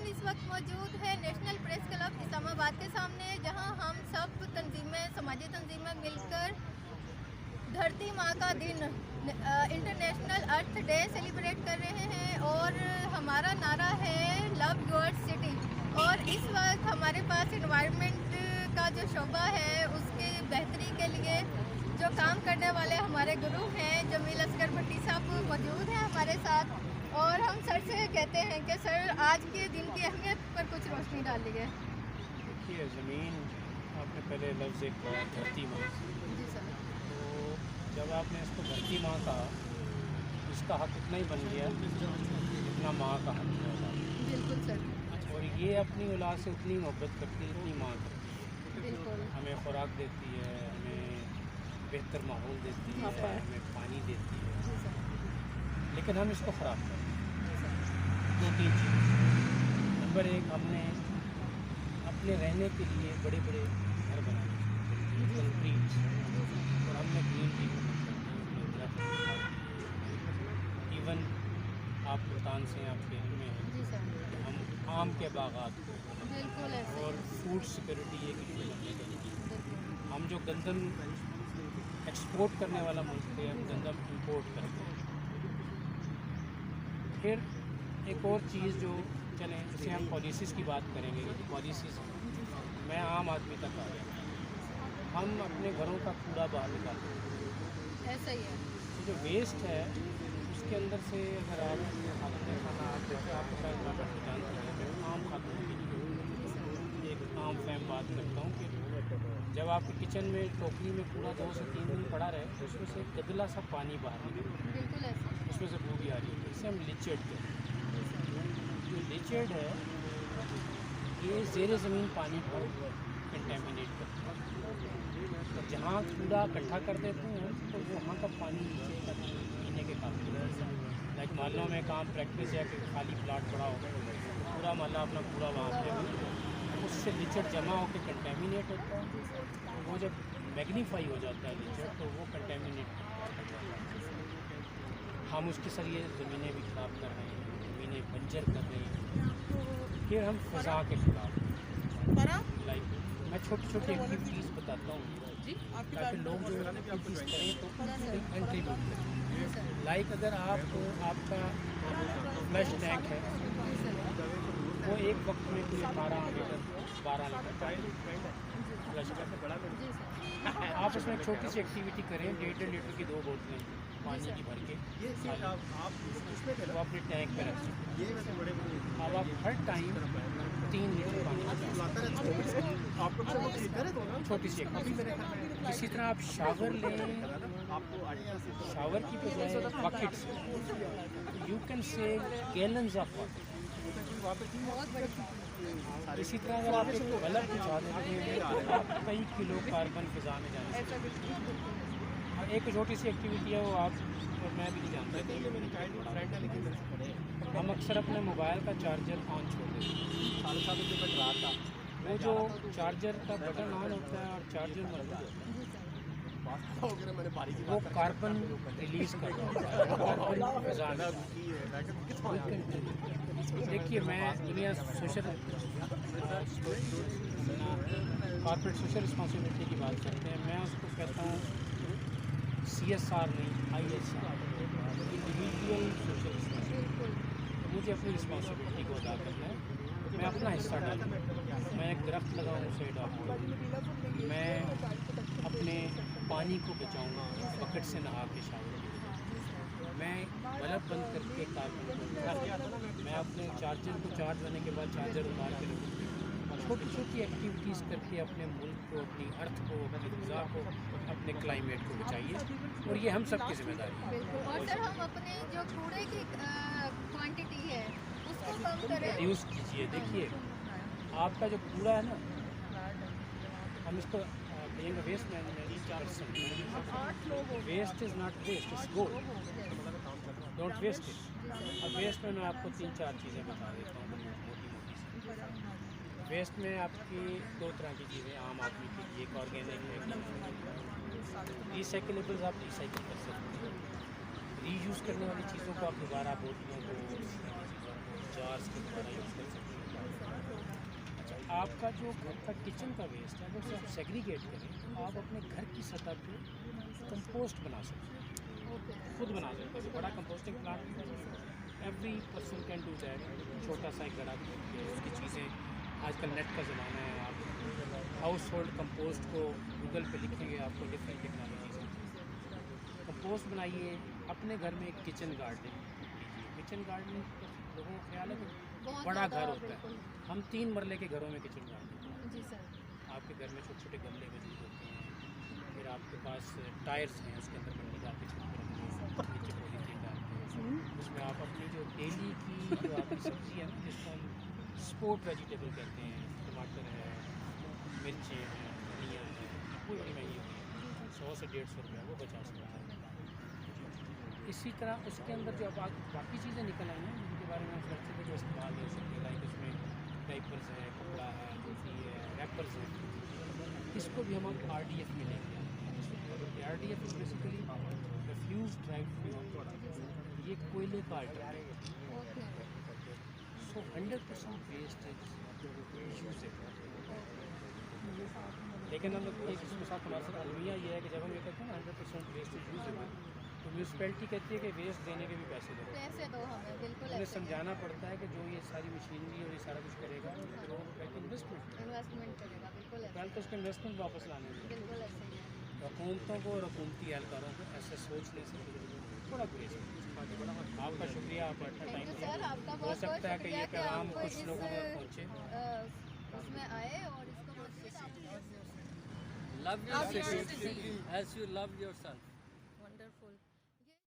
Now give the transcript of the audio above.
इस वक्त मौजूद है नेशनल प्रेस क्लब इस्लामाबाद के सामने, जहां हम सब तंजीमें, समाजी तंजीमें मिलकर धरती माँ का दिन इंटरनेशनल अर्थ डे सेलिब्रेट कर रहे हैं और हमारा नारा है लव योर सिटी। और इस वक्त हमारे पास इन्वायरमेंट का जो शोबा है उसके बेहतरी के लिए जो काम करने वाले हमारे गुरु हैं जमील असगर भट्टी साहब मौजूद हैं हमारे साथ, और हम सर से कहते हैं कि सर आज के दिन की अहमियत पर कुछ रोशनी डालिए। देखिए ज़मीन, आपने पहले लफ्ज़ एक कहा धरती माँ। जी सर। तो जब आपने इसको धरती माँ कहा, इसका हक इतना ही बन गया जितना माँ का हक है। बिल्कुल सर। और ये अपनी औलाद से उतनी मोहब्बत करती है जितनी माँ करती है। बिल्कुल। हमें खुराक देती है, हमें बेहतर माहौल देती है, हमें पानी देती है, लेकिन हम इसको ख़राब करते हैं। दो तीन चीज़। नंबर एक, हमने अपने रहने के लिए बड़े बड़े घर बनाए कंक्रीट, और हमने ग्रीनरी इवन आप भूटान से आप केरल में हैं, जी सर। हम आम के बागात को बिल्कुल ऐसे। और फूड सिक्योरिटी एक इशू बनने लगी। हम जो गंदम एक्सपोर्ट करने वाला मुल्क थे, हम गंदम इंपोर्ट करते हैं। फिर एक और चीज़ जो चलें, जैसे हम पॉलिसीज़ की बात करेंगे, पॉलिसीज़ मैं आम आदमी तक आ गया। हम अपने घरों का कूड़ा बाहर निकालते हैं। ऐसा ही है। जो वेस्ट है उसके अंदर से अगर आप खाते खाना आप जैसे आपको शायद मैं जानते हैं, मैं आम खाता हूँ, एक आम फैम बात करता हूँ कि जब आपके किचन में टोकरी में कूड़ा 2 से 3 दिन पड़ा रहे तो उसमें से गदला सा पानी बाहर निकले, बिल्कुल ऐसे। उसमें से बू भी आ रही है। इसे हम लिचेड कहते हैं। जो लिचेड है ये ज़ेर ज़मीन पानी को कंटेमिनेट करता है। तो जहाँ कूड़ा इकट्ठा कर देते हैं तो वहाँ का पानी नीचे का पीने के काबिल है। लाइक मोहल्लों में काम प्रैक्टिस है कि खाली प्लाट पड़ा हो, पूरा मोहल्ला अपना कूड़ा वहाँ पे उससे लिचड़ जमा होकर कंटेमिनेट होता है। तो वो जब मैग्नीफाई हो जाता है लिचड़ तो वो कंटेमिनेट हम उसके जरिए ज़मीनें भी ख़राब कर रहे हैं, ज़मीनें बंजर कर रहे हैं। फिर हम फ़ज़ा के खिलाफ लाइक मैं छोटी छोटी एक्टिविटीज़ बताता हूँ ताकि लोग जो एक्टिविटीज़ करें तो कंट्रीब्यूट करें। लाइक अगर आपका फ्लश टैंक है वो एक वक्त में कुछ 12 लीटर फ्लश कर, आप उसमें एक छोटी सी एक्टिविटी करें, 1.5 लीटर की 2 बोतलें पानी की भर के वो अपने टैंक में रख सकते। अब आप हर टाइम 3 लीटर पानी छोटी सी एक्टिविटी। इसी तरह आप शावर लें, शावर की बजाय बकेट से you can save gallons of water. इसी तरह अगर आप एक बल्ब बुझा देते हैं तो आप कई किलो कार्बन फिजा में जाने से। एक छोटी सी एक्टिविटी है वो आप और मैं भी नहीं जानता। हम अक्सर अपने मोबाइल का चार्जर ऑन छोड़ देते हैं। 7.5 रुपये रहा था, वो जो चार्जर का बटन ऑन होता है और चार्जर मर जाता है वो कार्बन रिलीज़ कर रहा है। देखिए मैं दुनिया सोशल कॉर्पोरेट सोशल रिस्पॉन्सिबिलिटी की बात करते हैं, मैं उसको कहता हूँ CSR नहीं ISR, इंडिविजुअल सोशल रिस्पॉन्सिबिलिटी। मुझे अपनी रिस्पॉन्सिबिलिटी को अदा करना है, मैं अपना हिस्सा डालूँ। मैं एक दरख्त लगाऊँ उसे डालूँ, मैं अपने पानी को बचाऊँगा, बकेट से नहा के शावर के, मैं बल्ब बंद करके कार्बन को, मैं अपने चार्जर को चार्ज होने के बाद चार्जर उतार के रखूँ। छोटी छोटी एक्टिविटीज़ करके अपने मुल्क को, अपनी अर्थ को, अपनी फ़िज़ा को, अपने क्लाइमेट को बचाइए, और ये हम सब की जिम्मेदारी है। बिल्कुल। और सर हम अपने जो कूड़े की क्वांटिटी है उसको कम करें, रिड्यूस कीजिए। देखिए आपका जो कूड़ा है ना, हम इसको कहेंगे waste management. Waste is not waste, it's gold, don't waste it. अब वेस्ट में मैं आपको 3-4 चीज़ें बता देता हूँ मोटी मोटी। वेस्ट में आपकी 2 तरह की चीज़ें आम आदमी के लिए, एक ऑर्गेनिक है, रिसाइकलेबल्स आप रिसाइकिल कर सकते हैं, रीयूज़ करने वाली चीज़ों को आप दोबारा बोतलों को, जार्स को दोबारा यूज़ कर सकते हैं। आपका जो घर का किचन का वेस्ट है अगर उसे आप सेग्रीगेट करें तो आप अपने घर की सतह पे कंपोस्ट बना सकते हैं, ओके खुद बना सकते हैं। बड़ा composting plant every person can do that. छोटा सा एक गड़ा के उसकी चीज़ें, आजकल नेट का ज़माना है, आप हाउस होल्ड कंपोस्ट को गूगल पे लिखेंगे आपको डिफरेंट टेक्नोलॉजीज कंपोस्ट बनाइए। अपने घर में एक किचन गार्डन कीजिए। किचन गार्डन लोगों को ख्याल है कि बहुत बड़ा ज़्यादा, घर होता है, बिल्कुल। हम 3 मरले के घरों में किचन गार्डन, जी सर। आपके घर में छोटे छोटे गमले मौजूद होते हैं, फिर आपके पास टायर्स हैं, उसके अंदर मिट्टी डाल के छोटे रखते हैं, नीचे पॉलीथीन डालते हैं, उसमें आप अपनी जो डेली की जो आपकी सब्ज़ी है ना, जिसको हम स्पोर्ट वेजिटेबल कहते हैं, टमाटर है, मिर्चें हैं, धनिया है, कोई बड़ी महंगी होती है, 100 से 150 रुपये वो बचा सकता है। इसी तरह उसके अंदर जो अब बाकी चीज़ें निकल आई हैं जिनके बारे में हम सोचते थे जो इस्तेमाल ले सकते हैं, लाइक उसमें डाइपर्स है, कपड़ा है, जूती है, रैपर्स है, इसको भी हम RDF में लेंगे। RDF basically refuse derived fuel, ये कोयले का alternative, okay so 100% wastage usable. लेकिन हम लोग एक इसके साथ हमारे साथ अलमिया ये है कि जब हम ये कहते हैं ना 100% वेस्टेज यूजेबल, तो म्यूनसिपैलिटी कहती है कि वेस्ट देने के भी पैसे दो। पैसे दो हमें, बिल्कुल उन्हें ऐसे समझाना पड़ता है कि जो ये सारी मशीनरी और ये सारा कुछ करेगा तो इन्वेस्टमेंट, इन्वेस्टमेंट करेगा, बिल्कुल ऐसे कल को उसका इन्वेस्टमेंट वापस लाने में बिल्कुल ऐसे ही है। हुकूमतों को और हुकूमती एहलकारों को ऐसे सोचने से थोड़ा गुरेज करना। आपका शुक्रिया, आपका अच्छा थैंक यू टाइम सर, दिया। आपका हो बहुत बहुत सकता है कि शुक्रिया ये कि पैगाम आप कुछ लोगों तक पहुँचे। उसमें आए और इसको बहुत Love your city as you love yourself.